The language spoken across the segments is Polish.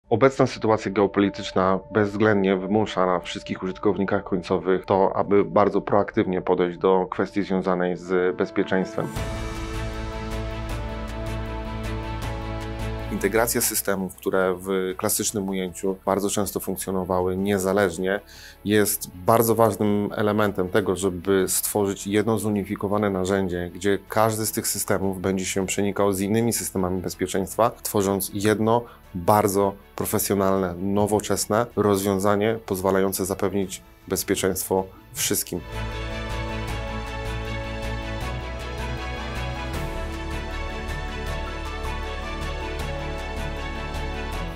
Obecna sytuacja geopolityczna bezwzględnie wymusza na wszystkich użytkownikach końcowych to, aby bardzo proaktywnie podejść do kwestii związanej z bezpieczeństwem. Integracja systemów, które w klasycznym ujęciu bardzo często funkcjonowały niezależnie, jest bardzo ważnym elementem tego, żeby stworzyć jedno zunifikowane narzędzie, gdzie każdy z tych systemów będzie się przenikał z innymi systemami bezpieczeństwa, tworząc jedno bardzo profesjonalne, nowoczesne rozwiązanie pozwalające zapewnić bezpieczeństwo wszystkim.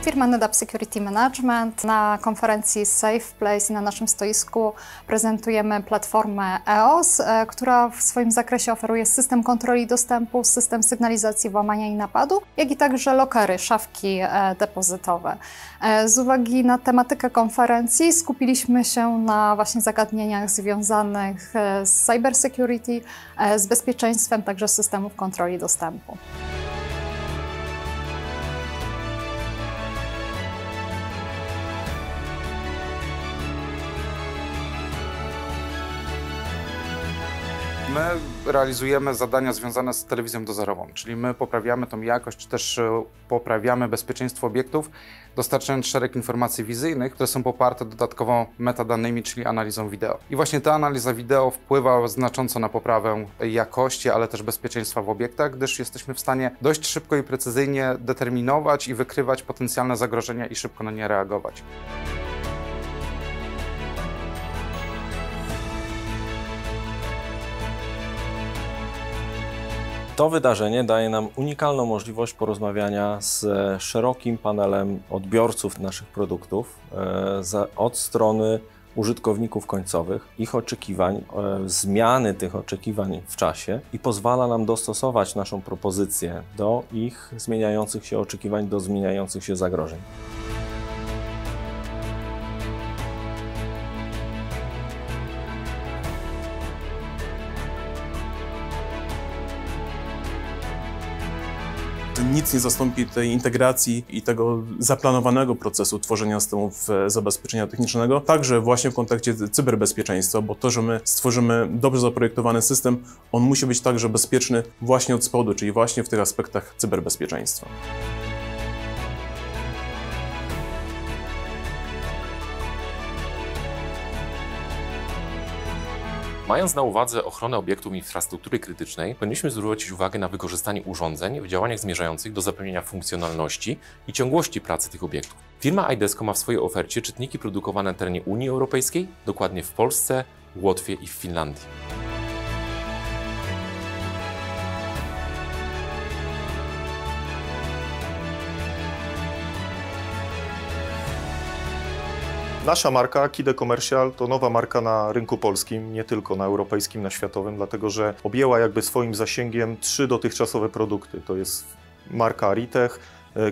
Firma NetApp Security Management. Na konferencji Safe Place i na naszym stoisku prezentujemy platformę EOS, która w swoim zakresie oferuje system kontroli dostępu, system sygnalizacji włamania i napadu, jak i także lokery, szafki depozytowe. Z uwagi na tematykę konferencji skupiliśmy się na właśnie zagadnieniach związanych z cybersecurity, z bezpieczeństwem także systemów kontroli dostępu. My realizujemy zadania związane z telewizją dozorową, czyli my poprawiamy tą jakość, czy też poprawiamy bezpieczeństwo obiektów, dostarczając szereg informacji wizyjnych, które są poparte dodatkowo metadanymi, czyli analizą wideo. I właśnie ta analiza wideo wpływa znacząco na poprawę jakości, ale też bezpieczeństwa w obiektach, gdyż jesteśmy w stanie dość szybko i precyzyjnie determinować i wykrywać potencjalne zagrożenia i szybko na nie reagować. To wydarzenie daje nam unikalną możliwość porozmawiania z szerokim panelem odbiorców naszych produktów od strony użytkowników końcowych, ich oczekiwań, zmiany tych oczekiwań w czasie i pozwala nam dostosować naszą propozycję do ich zmieniających się oczekiwań, do zmieniających się zagrożeń. Nic nie zastąpi tej integracji i tego zaplanowanego procesu tworzenia systemów zabezpieczenia technicznego, także właśnie w kontekście cyberbezpieczeństwa, bo to, że my stworzymy dobrze zaprojektowany system, on musi być także bezpieczny właśnie od spodu, czyli właśnie w tych aspektach cyberbezpieczeństwa. Mając na uwadze ochronę obiektów infrastruktury krytycznej, powinniśmy zwrócić uwagę na wykorzystanie urządzeń w działaniach zmierzających do zapewnienia funkcjonalności i ciągłości pracy tych obiektów. Firma iDesco ma w swojej ofercie czytniki produkowane na terenie Unii Europejskiej, dokładnie w Polsce, Łotwie i w Finlandii. Nasza marka KIDE Commercial to nowa marka na rynku polskim, nie tylko na europejskim, na światowym, dlatego że objęła jakby swoim zasięgiem 3 dotychczasowe produkty. To jest marka Ritech,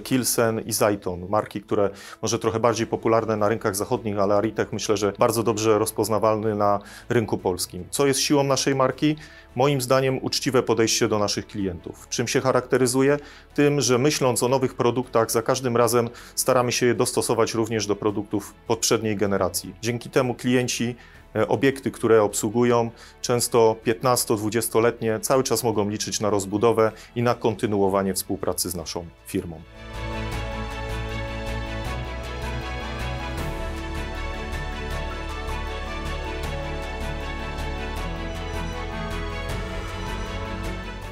Kilsen i Zaiton. Marki, które może trochę bardziej popularne na rynkach zachodnich, ale Aritech myślę, że bardzo dobrze rozpoznawalny na rynku polskim. Co jest siłą naszej marki? Moim zdaniem uczciwe podejście do naszych klientów. Czym się charakteryzuje? Tym, że myśląc o nowych produktach, za każdym razem staramy się je dostosować również do produktów poprzedniej generacji. Dzięki temu klienci obiekty, które obsługują, często 15-20-letnie, cały czas mogą liczyć na rozbudowę i na kontynuowanie współpracy z naszą firmą.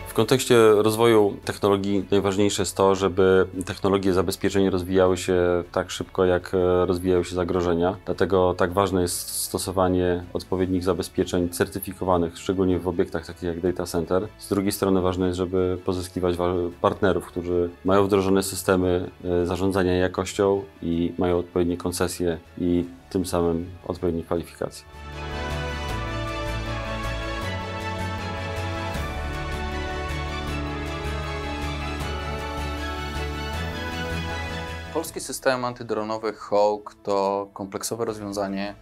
W kontekście rozwoju technologii najważniejsze jest to, żeby technologie zabezpieczeń rozwijały się tak szybko, jak rozwijają się zagrożenia. Dlatego tak ważne jest stosowanie odpowiednich zabezpieczeń certyfikowanych, szczególnie w obiektach takich jak data center. Z drugiej strony ważne jest, żeby pozyskiwać partnerów, którzy mają wdrożone systemy zarządzania jakością i mają odpowiednie koncesje i tym samym odpowiednie kwalifikacje. Polski system antydronowy Hawk to kompleksowe rozwiązanie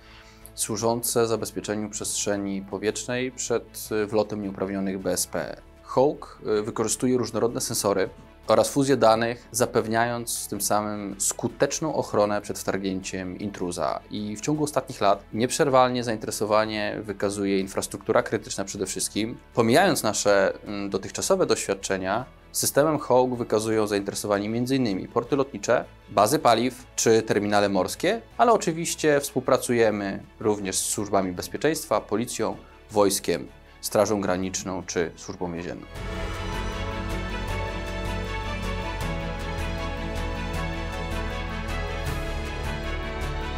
służące zabezpieczeniu przestrzeni powietrznej przed wlotem nieuprawnionych BSP. Hawk wykorzystuje różnorodne sensory oraz fuzję danych, zapewniając tym samym skuteczną ochronę przed wtargnięciem intruza. I w ciągu ostatnich lat nieprzerwalnie zainteresowanie wykazuje infrastruktura krytyczna przede wszystkim. Pomijając nasze dotychczasowe doświadczenia, systemem Hawk wykazują zainteresowanie m.in. porty lotnicze, bazy paliw czy terminale morskie, ale oczywiście współpracujemy również z służbami bezpieczeństwa, policją, wojskiem, Strażą Graniczną czy Służbą Więzienną.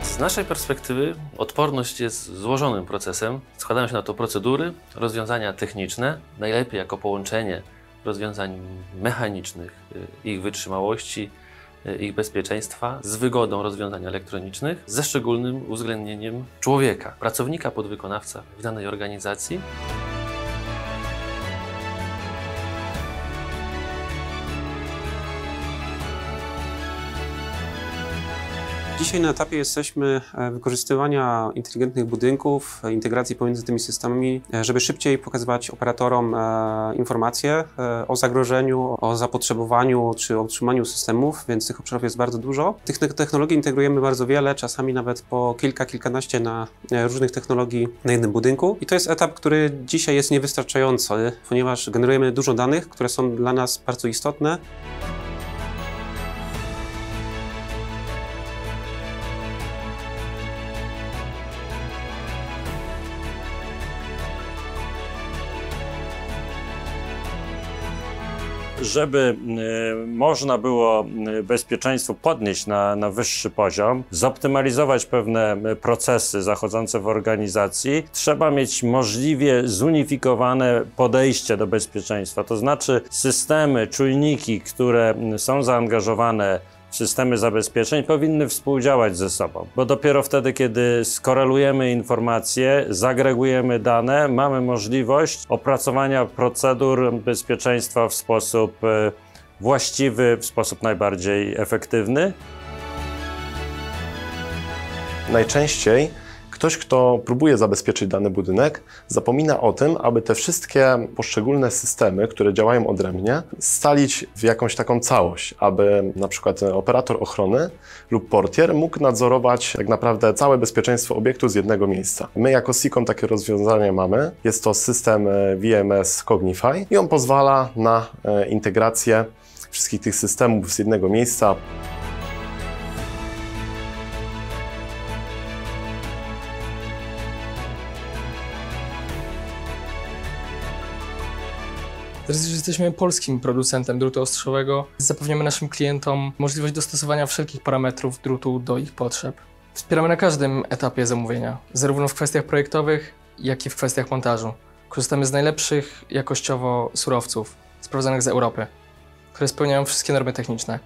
Z naszej perspektywy odporność jest złożonym procesem. Składają się na to procedury, rozwiązania techniczne, najlepiej jako połączenie rozwiązań mechanicznych, ich wytrzymałości, ich bezpieczeństwa z wygodą rozwiązań elektronicznych, ze szczególnym uwzględnieniem człowieka, pracownika, podwykonawca w danej organizacji. Dzisiaj na etapie jesteśmy wykorzystywania inteligentnych budynków, integracji pomiędzy tymi systemami, żeby szybciej pokazywać operatorom informacje o zagrożeniu, o zapotrzebowaniu czy o utrzymaniu systemów, więc tych obszarów jest bardzo dużo. Tych technologii integrujemy bardzo wiele, czasami nawet po kilkanaście na różnych technologii na jednym budynku. I to jest etap, który dzisiaj jest niewystarczający, ponieważ generujemy dużo danych, które są dla nas bardzo istotne. Żeby można było bezpieczeństwo podnieść na wyższy poziom, zoptymalizować pewne procesy zachodzące w organizacji, trzeba mieć możliwie zunifikowane podejście do bezpieczeństwa. To znaczy systemy, czujniki, które są zaangażowane w systemy zabezpieczeń, powinny współdziałać ze sobą, bo dopiero wtedy, kiedy skorelujemy informacje, zagregujemy dane, mamy możliwość opracowania procedur bezpieczeństwa w sposób właściwy, w sposób najbardziej efektywny. Najczęściej ktoś, kto próbuje zabezpieczyć dany budynek, zapomina o tym, aby te wszystkie poszczególne systemy, które działają odrębnie, scalić w jakąś taką całość, aby na przykład operator ochrony lub portier mógł nadzorować tak naprawdę całe bezpieczeństwo obiektu z jednego miejsca. My jako SICOM takie rozwiązanie mamy. Jest to system VMS Cognify i on pozwala na integrację wszystkich tych systemów z jednego miejsca. Teraz, że jesteśmy polskim producentem drutu ostrzowego, zapewniamy naszym klientom możliwość dostosowania wszelkich parametrów drutu do ich potrzeb. Wspieramy na każdym etapie zamówienia, zarówno w kwestiach projektowych, jak i w kwestiach montażu. Korzystamy z najlepszych jakościowo surowców sprowadzanych z Europy, które spełniają wszystkie normy techniczne.